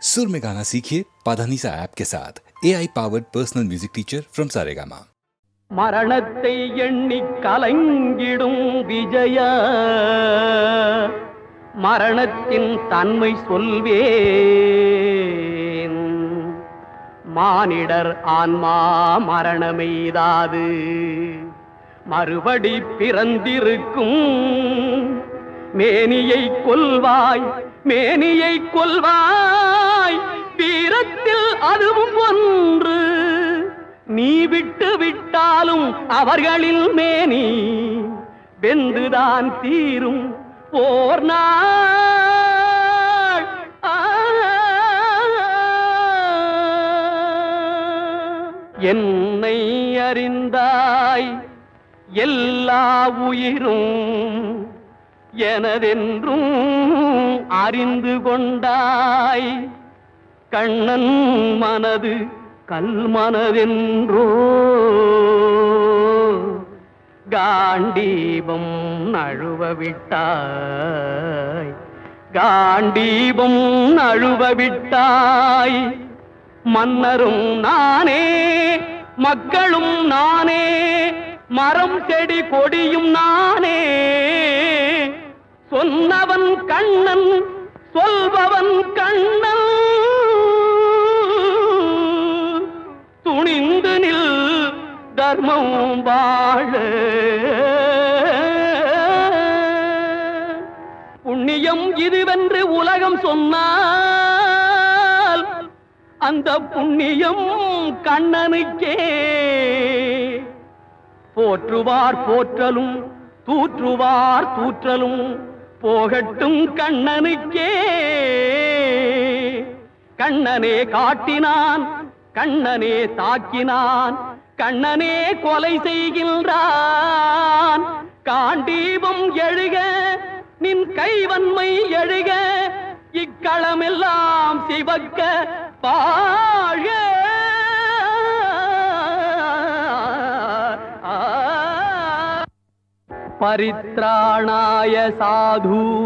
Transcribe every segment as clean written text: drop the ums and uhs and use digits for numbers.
सुर में गाना सीखिए पाधानीसा ऐप के साथ AI powered personal music teacher from Saregama. மரணத்தை எண்ணி கலங்கிடும் விஜயா, மரணத்தின் தன்மை சொல்வேன். மானிடர் ஆன்மா மரணமெய்தாது மறுபடி பிறந்திருக்கும். மேனியை கொல்வாய், மேனியை கொல்வாய், வீரத்தில் அதுவும் ஒன்று. நீ விட்டு விட்டாலும் அவர்களில் மேனி வெந்துதான் தீரும் ஓர் நாள். என்னை அறிந்தாய், எல்லா உயிரும் எனதென்றும் அறிந்து கொண்டாய். கண்ணன் மனது கல்மனதென்றோ காண்டீபம் நழுவ விட்டாய், காண்டீபம் நழுவ விட்டாய். மன்னரும் நானே, மக்களும் நானே, மரம் செடி கொடியும் நானே. சொன்னவன் கண்ணன், சொல்பவன் கண்ணன். துணிந்து நில் தர்மம் வாழ. புண்ணியம் இதுவென்று உலகம் சொன்னால் அந்த புண்ணியம் கண்ணனுக்கே. போற்றுவார் போற்றலும், தூற்றுவார் தூற்றலும் போகட்டும் கண்ணனுக்கே. கண்ணனே காட்டினான், கண்ணனே தாக்கினான், கண்ணனே கொலை செய்கின்றான். காண்டீபம் எழுக, நின் கைவன்மை எழுக, இக்களமெல்லாம் சிவக்க வாழ. பரித்ராணாய சாதூனாம்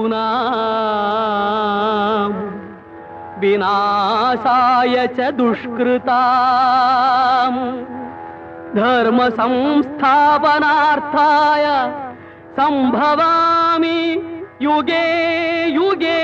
விநாசாய ச துஷ்கிருதாம் தர்ம சம்ஸ்தாபனார்த்தாய சம்பவாமி யுகே யுகே.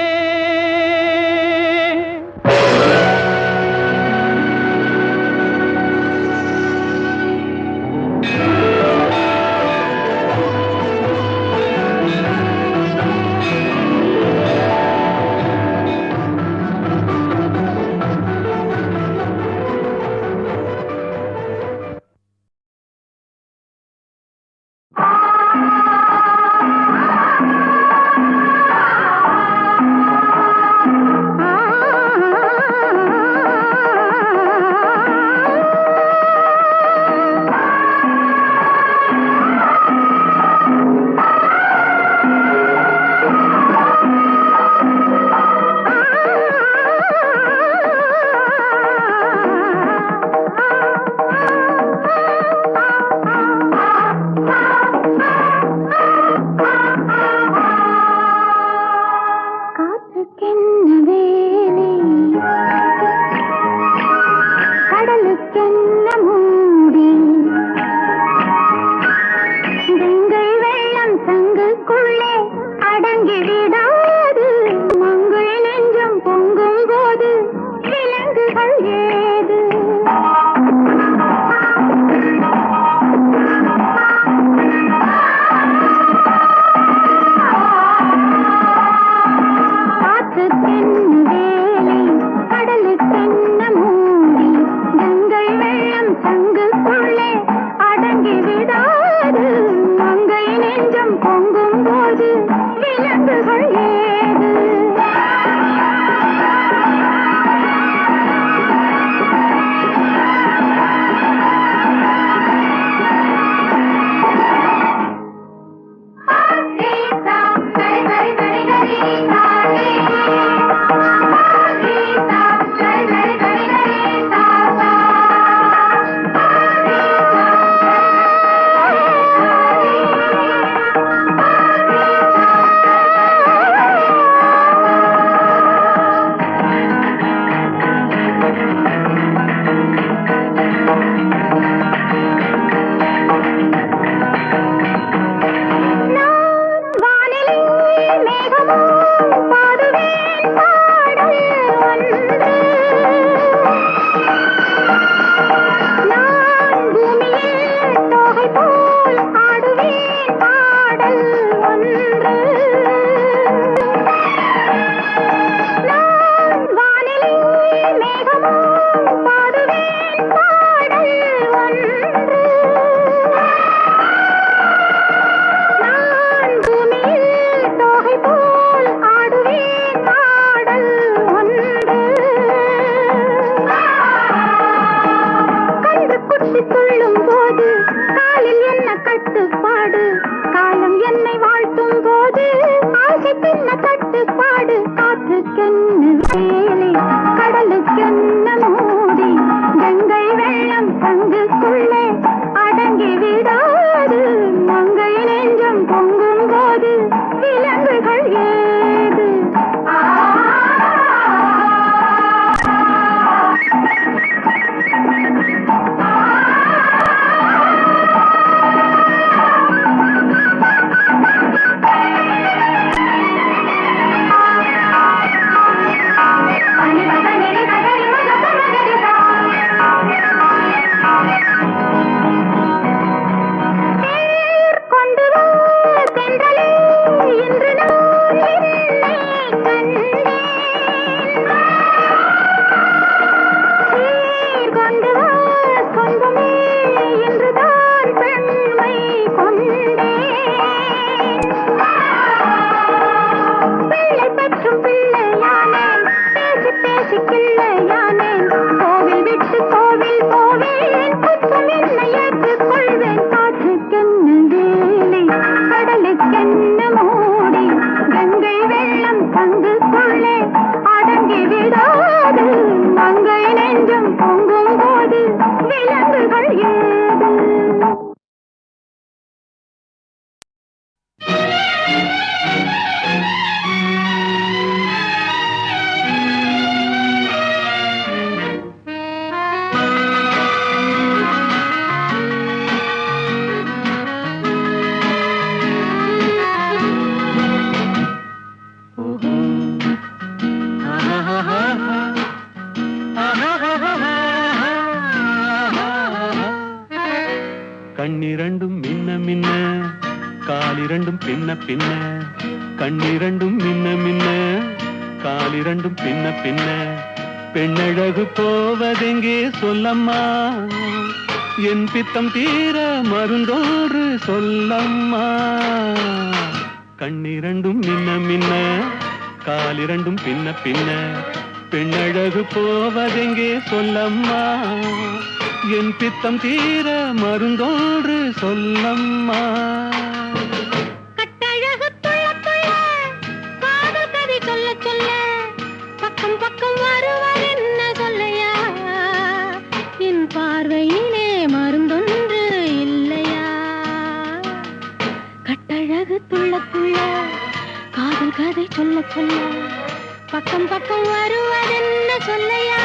பிள்ளையானேன். கோவில் விட்டு கோவில் போவேன், குற்றம் என்னை ஏற்றுக்கொள்வேன். காற்றுக்கென்ன வேலி, கடலுக்கென்ன மூடி, கங்கை வெள்ளம் தங்குக்குள்ளே அடங்கி விடாது. மங்கை நெஞ்சம் பொங்கும் போது விலங்குகள் ஏது? கண்ணிரண்டும் மின்ன மின்ன, காலிரண்டும் பின்ன பின்ன. கண்ணிரண்டும் மின்ன மின்ன, காலிரண்டும் பின்ன பின்ன. பெண்ணழகு போவதெங்கே சொல்லம்மா, என் பித்தம் தீர மருந்தோன்று சொல்லம்மா. கண்ணிரண்டும் மின்ன மின்ன, காலிரண்டும் பின்ன பின்ன. பெண்ணழகு போவதெங்கே சொல்லம்மா, என் பித்தம் தீர மருந்தோன்று சொல்லம்மா. கட்டழகு துள்ள துள்ள, காதல் கதை சொல்ல சொல்ல, பக்கம் பக்கம் வருவர் என்ன சொல்லையா? என் பார்வையிலே மருந்தொன்று இல்லையா? கட்டழகு துள்ள துள்ள, காதல் கதை சொல்ல சொல்ல, பக்கம் பக்கம் வருவர் என்ன சொல்லையா?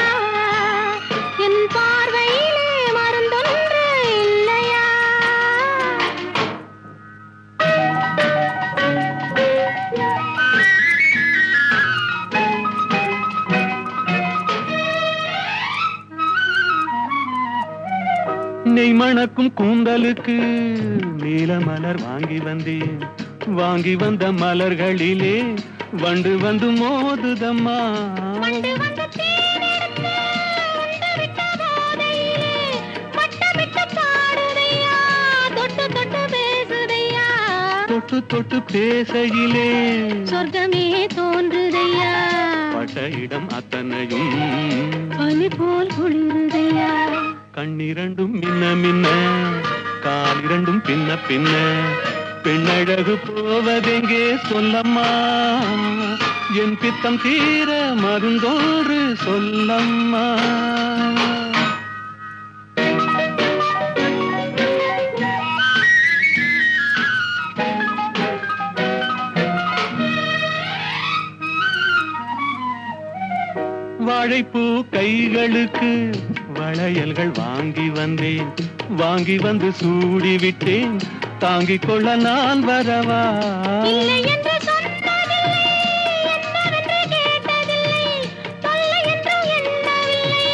என் பார்வையிலே மருந்தொன்று இல்லையா? நெய் மணக்கும் கூந்தலுக்கு நீல மலர் வாங்கி வந்தேன். வாங்கி வந்த மலர்களிலே வண்டு வந்து மோதுதம்மா. வண்டு வந்து தேனெடுத்து உண்டு விட்ட போதையிலே வட்டமிட்டு பாடுதையா, தொட்டு தொட்டு பேசுதையா. தொட்டு தொட்டு பேசையிலே சொர்க்கமே தோன்றுதையா, பட்ட இடம் அத்தனையும் பனி போல் குளிருதையா. கண்ணிரண்டும் மின்ன மின்ன, காலிரண்டும் பின்ன பின்ன. பெண்ணழகு போவதெங்கே சொல்லம்மா, என் பித்தம் தீர மருந்தோன்று சொல்லம்மா. வாழைப்பூ கைகளுக்கு வளையல்கள் வாங்கி வந்தேன். வாங்கி வந்து சூடி விட்டேன், தாங்கிக் கொள்ள நான் வரவா? இல்லை என்று சொன்னதில்லை, என்னவென்று கேட்டதில்லை, தொல்லை என்றும் எண்ணவில்லை,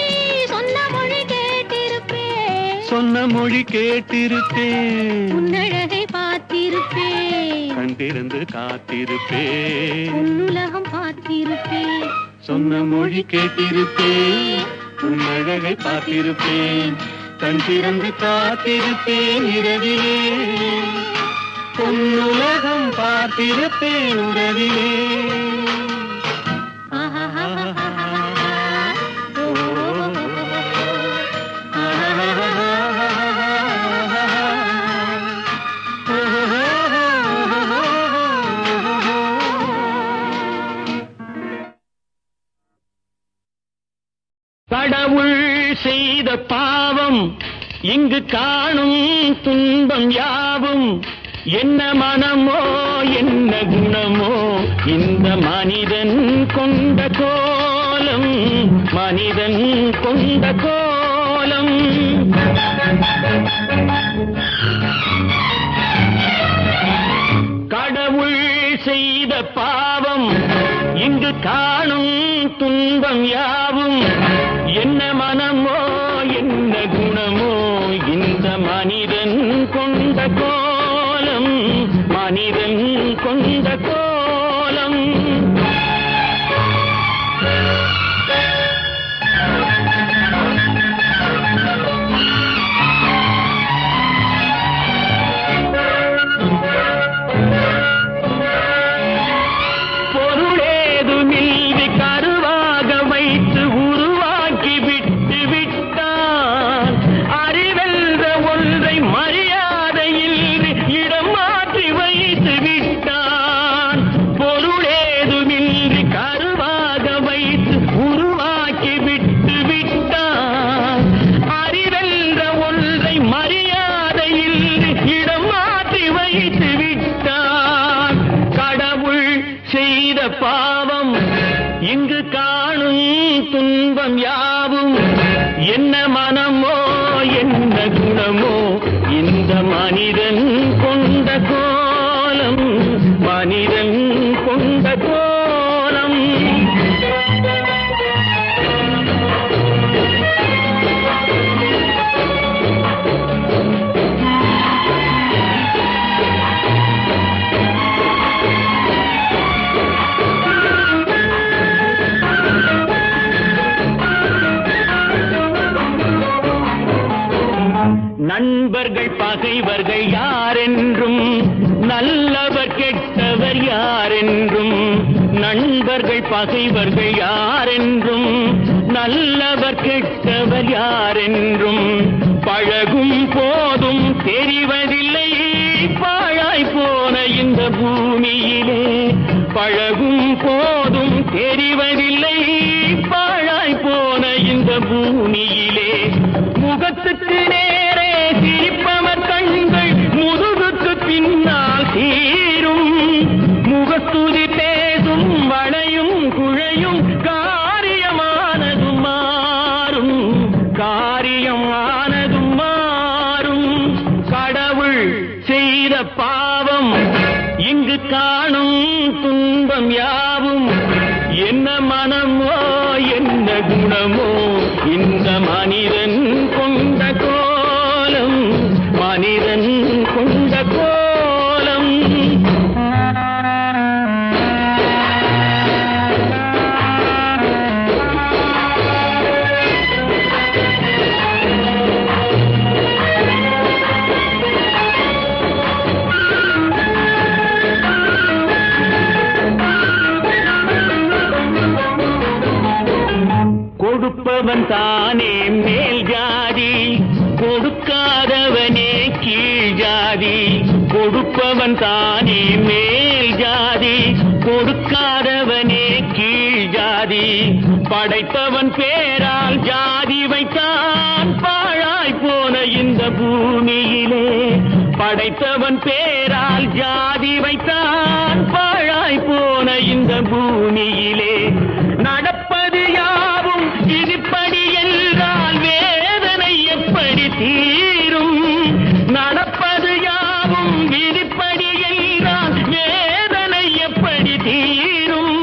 சொன்ன மொழி கேட்டிருப்பேன். சொன்ன மொழி கேட்டிருப்பேன், உன்னழகை பார்த்திருப்பேன், கண்டிருந்து காத்திருப்பேன். உன்னுலகம் பார்த்திருப்பேன். சொன்ன மொழி கேட்டிருப்பேன், உன்னழகை பார்த்திருப்பேன், கண் திறந்து காத்திருப்பேன் இரவிலே. பொன்னுலகம் பார்த்திருப்பேன் உறவிலே. கடவுள் செய்த பாவம், இங்கு காணும் துன்பம் யாவும், என்ன மனமோ என்ன குணமோ, இந்த மனிதன் கொண்ட கோலம், மனிதன் கொண்ட கோலம். கடவுள் செய்த பாவம், இங்கு காணும் துன்பம் யாவும், என்ன மனமோ என்ன குணமோ, இந்த மனிதன் கொண்ட கோலம், மனிதன் கொண்ட கோலம். பொருளேது மீது கருவாக வைத்து துன்பம் யாவும் என்ன மனமோ என்ன குணமோ இந்த மனிதன் கொண்ட கோலம் மனிதன் கொண்ட கோலம் நண்பர்கள் பகைவர்கள் யாரென்றும் நல்லவர் கெட்டவர் யாரென்றும் நண்பர்கள் பகைவர்கள் யாரென்றும் நல்லவர் கெட்டவர் யாரென்றும் பழகும் போதும் தெரிவதில்லை பாழாய் போன இந்த பூமியிலே பழகும் போதும் தெரிவதில்லை பாழாய் போன இந்த பூமியிலே முகத்துக்கு நேரே சிரிப்பவர் கண்கள் முதுகுக்கு பின்னால் சீரும் முகஸ்துதி பேசும் வளையும் குழையும் காரியமானதும் மாறும் காரியமானதும் மாறும் கடவுள் செய்த பாவம் இங்கு காணும் துன்பம் யாவும் என்ன மனமோ என்ன குணமோ இந்த மனிதன் கொண்ட கோலம் மனிதன் கொண்ட கோலம் கொடுப்பவன் தானே மேல் ஜாதி கொடுக்காதவனே கீழ் ஜாதி கொடுப்பவன் தானே மேல் ஜாதி கொடுக்காதவனே கீழ் ஜாதி படைத்தவன் பேரால் ஜாதி வைத்தான் பாழாய் போன இந்த பூமியிலே படைத்தவன் பேரால் ஜாதி வைத்தான் பாழாய் போன இந்த பூமியிலே நடப்பது யாவும் இதுபடி என்றால் வேதனை எப்படி தீரும் நடப்பது யாவும் விதிப்படி என்றால் வேதனை எப்படி தீரும்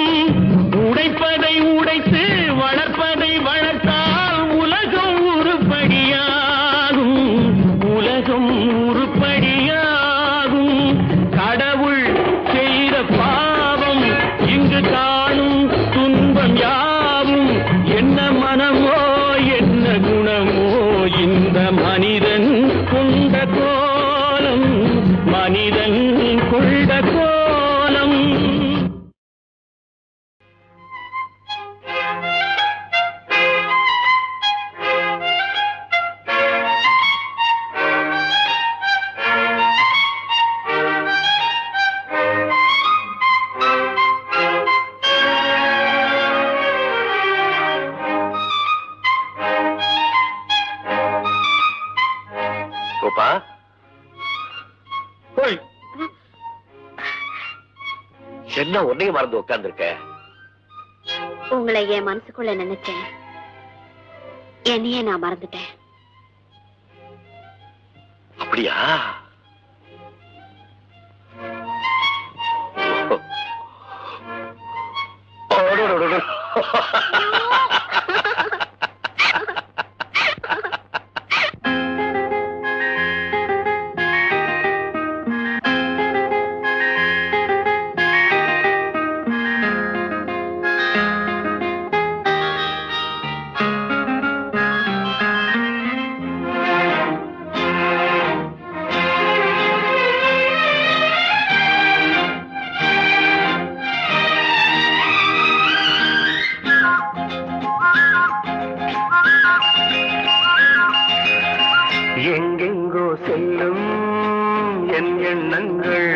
உடைப்பதை உடைத்து வளர்ப்பதை வளர்த்தால் உலகம் உருப்படியாகும் உலகம் உருப்படியாகும் கடவுள் செய்த பாவம் இங்கு காணும் துன்பம் யாவும் என்ன மனமோ என்ன குணமோ இந்த மனிதன் கொண்ட கோலம் மனிதன் கொண்ட கோலம் கோபா ஓய் என்ன உன்னையும் மறந்து உட்கார்ந்துருக்க உங்களை என் மனசுக்குள்ள நினைச்சேன் என்னையே நான் மறந்துட்டேன் அப்படியா எங்கெங்கோ செல்லும் என் எண்ணங்கள்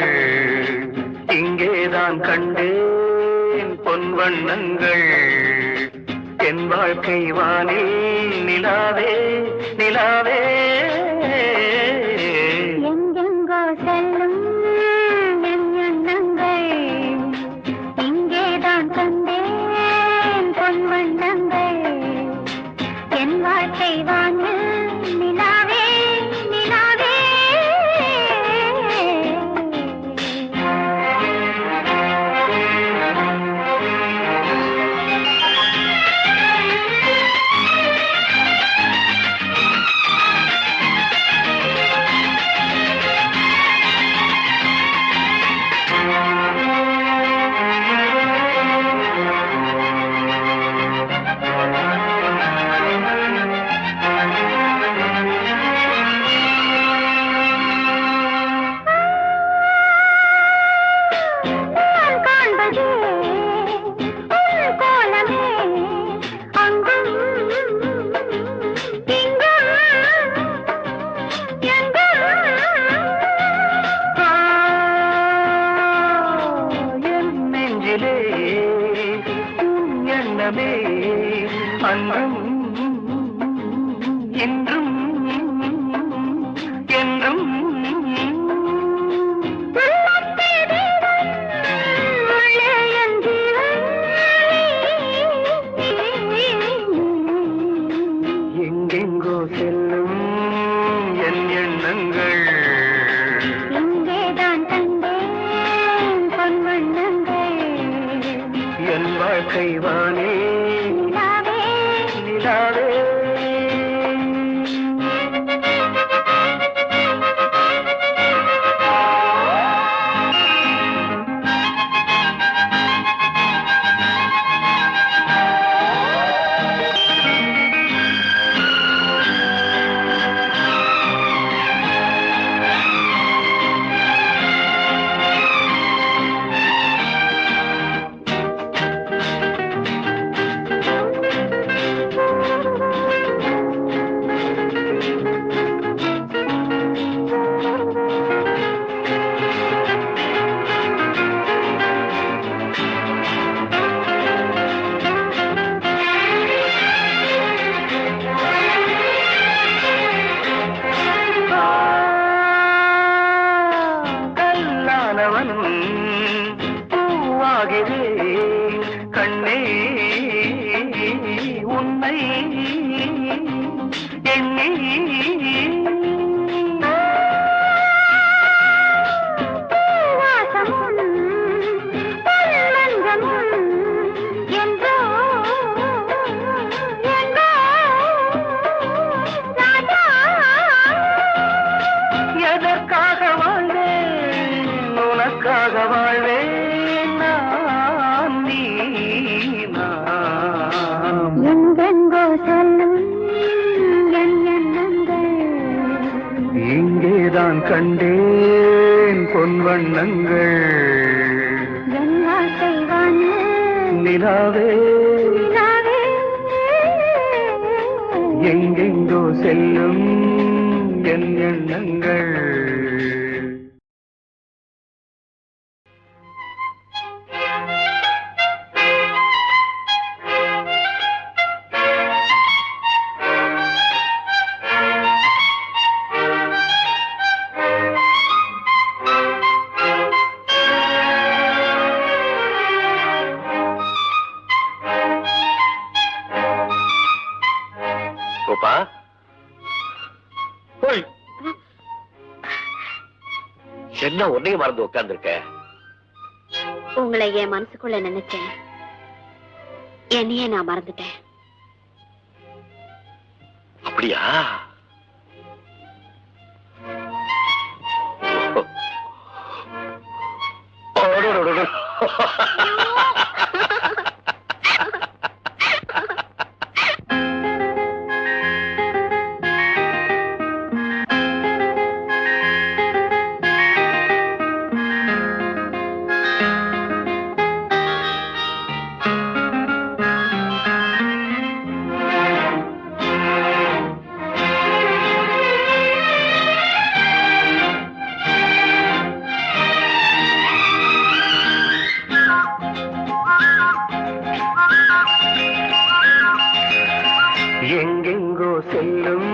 இங்கேதான் கண்டேன் பொன் வண்ணங்கள் என் வாழ்க்கை வானில் நிலாவே நிலாவே எங்கெங்கோ செல்லும் என் எண்ணங்கள் இங்கேதான் கண்டேன் பொன் வண்ணங்கள் வாழ்க்கை வானில் நிலாவே நிலாவே அன்றும் என்றும் என்றும் எங்கெங்கோ செல்லும் என் எண்ணங்கள் இங்கேதான் கண்டேன் பொன்வண்ணங்கள் என் வாழ்க்கை வானே நிலாவே பூவாகிறே கண்ணே உன்னை எண்ணி எதற்காக வாழ்வேன் உனக்காக வாழ்வேன் நான் நீ நாம் எங்கெங்கோ செல்லும் என் எண்ணங்கள் இங்கேதான் கண்டேன் பொன்வண்ணங்கள் என் வாழ்க்கை வானில் நிலாவே நிலாவே எங்கெங்கோ செல்லும் என் எண்ணங்கள் கோபா என்ன உன்னையும் மறந்து உட்கார்ந்துருக்க? உங்களை என் மனசுக்குள்ள நினைச்சேன், என்னையே நான் மறந்துட்டேன். அப்படியா? எங்கெங்கோ செல்லும்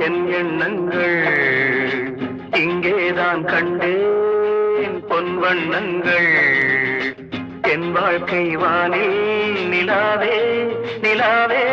என் எண்ணங்கள் இங்கேதான் கண்டேன் பொன்வண்ணங்கள் என் வாழ்க்கை வானில் நிலாவே நிலாவே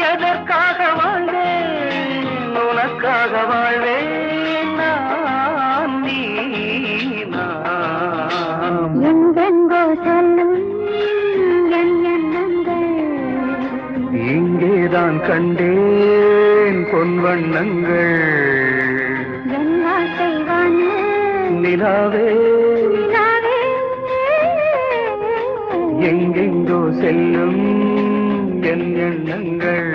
எதற்காக வாழ்வேன் உனக்காக வாழ்வேன் நான் நீ நாம் எங்கெங்கோ செல்லும் என் எண்ணங்கள் இங்கேதான் கண்டேன் பொன் வண்ணங்கள் என் ஆசை வானே நிலாவே நிலாவே. எங்கெங்கோ செல்லும் என் எண்ணங்கள்